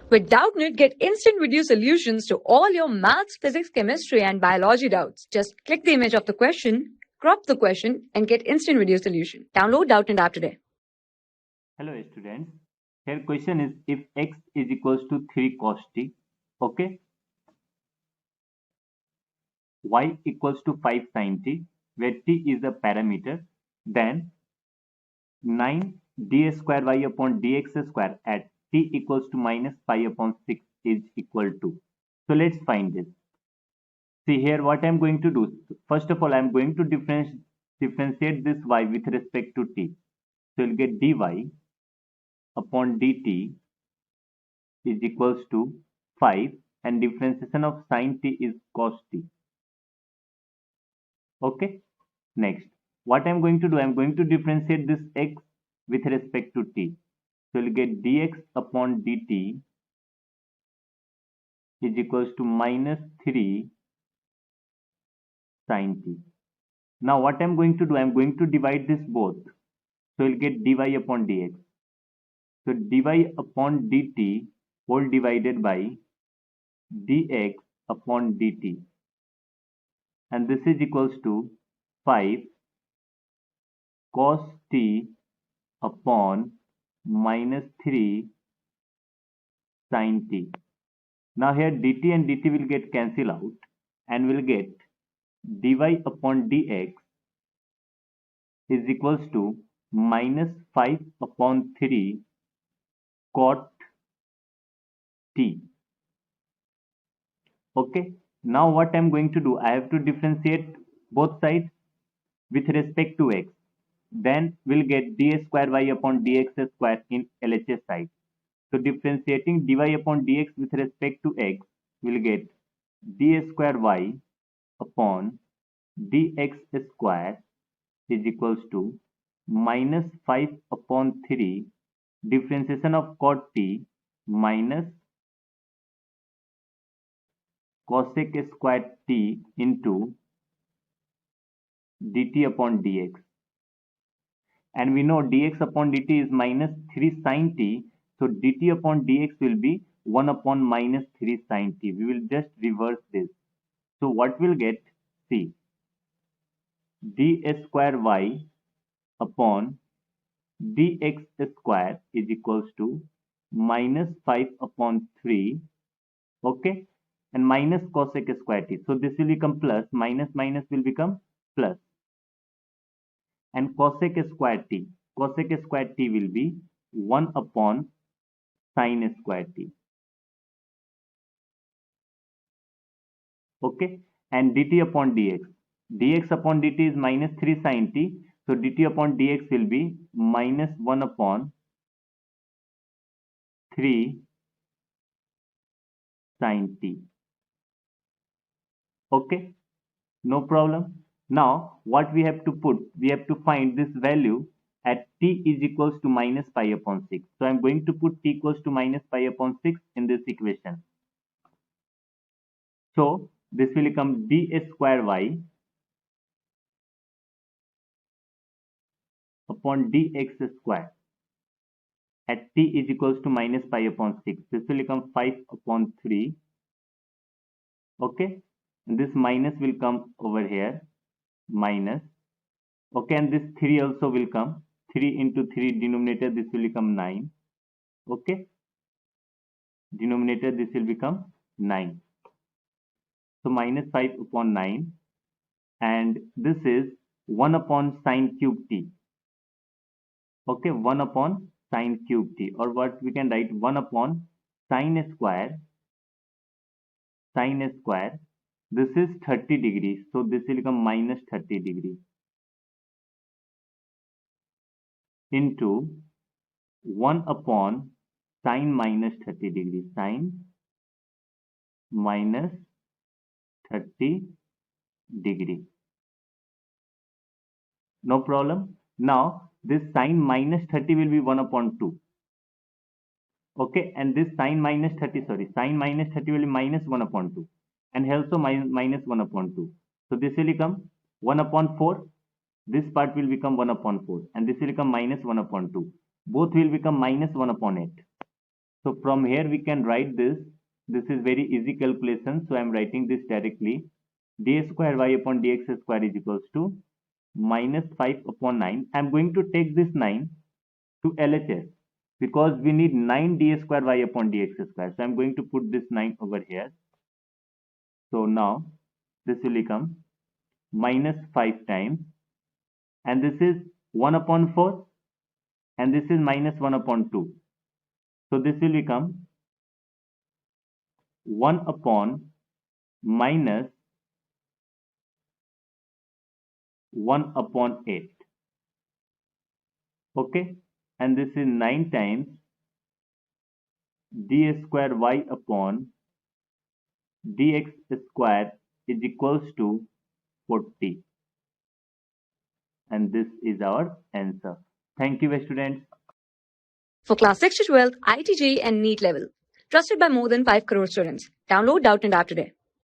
With Doubtnut, get instant video solutions to all your maths, physics, chemistry, and biology doubts. Just click the image of the question, crop the question, and get instant video solution. Download Doubtnut app today. Hello students, here question is if x is equals to 3 cos t, okay, y equals to 5 sin t, where t is a parameter, then 9 d square y upon dx square at t equals to minus pi upon 6 is equal to. So let's find this. See here what I'm going to do. First of all, I'm going to differentiate this y with respect to t. So you'll get dy upon dt is equals to 5 and differentiation of sin t is cos t. Okay. Next, what I'm going to do, I'm going to differentiate this x with respect to t. So you'll get dx upon dt is equals to minus 3 sin t. Now what I'm going to do, I'm going to divide this both. So you'll get dy upon dx. So dy upon dt whole divided by dx upon dt. And this is equals to 5 cos t upon minus 3 sin t. Now here dt and dt will get cancelled out and we'll get dy upon dx is equals to minus 5 upon 3 cot t. Okay. Now what I'm going to do, I have to differentiate both sides with respect to x. Then we'll get d square y upon dx square in LHS side. So differentiating dy upon dx with respect to x, we'll get d square y upon dx square is equals to minus 5 upon 3 differentiation of cot t minus cosec square t into dt upon dx. And we know dx upon dt is minus 3 sin t. So dt upon dx will be 1 upon minus 3 sin t. We will just reverse this. So what we'll get? See, d square y upon dx square is equals to minus 5 upon 3, okay, and minus cosec square t. So this will become plus, minus minus will become plus, and cosec square t will be 1 upon sin square t, okay, and dt upon dx upon dt is minus 3 sin t. So dt upon dx will be minus 1 upon 3 sin t. Okay, no problem. Now what we have to put, we have to find this value at t is equals to minus pi upon 6. So I'm going to put t equals to minus pi upon 6 in this equation. So this will become d square y upon dx square at t is equals to minus pi upon 6. This will become 5 upon 3. Okay, and this minus will come over here, minus. Okay, and this 3 also will come. 3 into 3 denominator, this will become 9. Okay, denominator, this will become 9. So minus 5 upon 9, and this is 1 upon sine cube t. Okay, 1 upon sine cube t, or what we can write 1 upon sine square. This is 30 degrees, so this will become minus 30 degrees into 1 upon sine minus 30 degrees, sine minus 30 degree. No problem. Now this sine minus 30 will be 1 upon 2. Okay, and this sine minus 30 will be minus 1 upon 2, and also minus 1 upon 2. So this will become 1 upon 4. This part will become 1 upon 4, and this will become minus 1 upon 2. Both will become minus 1 upon 8. So from here we can write this. This is very easy calculation. So I am writing this directly. D square y upon dx square is equals to minus 5 upon 9. I am going to take this 9 to LHS because we need 9 d square y upon dx square. So I am going to put this 9 over here. So now this will become minus 5 times, and this is 1 upon 4, and this is minus 1 upon 2. So this will become 1 upon minus 1 upon 8. Okay, and this is 9 times d square y upon dx square is equals to 40. And this is our answer. Thank you, students. For class 6 to 12, IIT JEE and NEET level. Trusted by more than 5 crore students. Download Doubtnut app today.